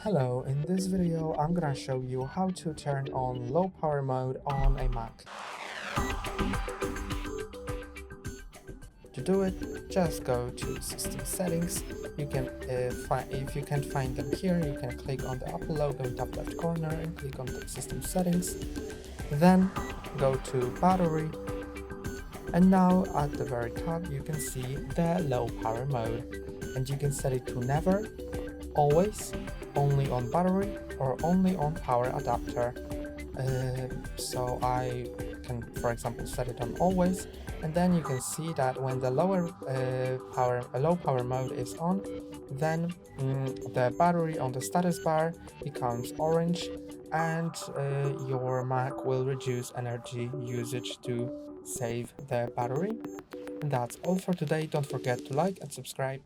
Hello, in this video I'm gonna show you how to turn on low power mode on a Mac. To do it, just go to System Settings. You can if you can't find them here, you can click on the Apple logo in top left corner and click on the System Settings. Then go to Battery, and now at the very top you can see the low power mode, and you can set it to never, always, only on battery, or only on power adapter. So I can, for example, set it on always, and then you can see that when the low power mode is on, then the battery on the status bar becomes orange, and your Mac will reduce energy usage to save the battery. And that's all for today. Don't forget to like and subscribe.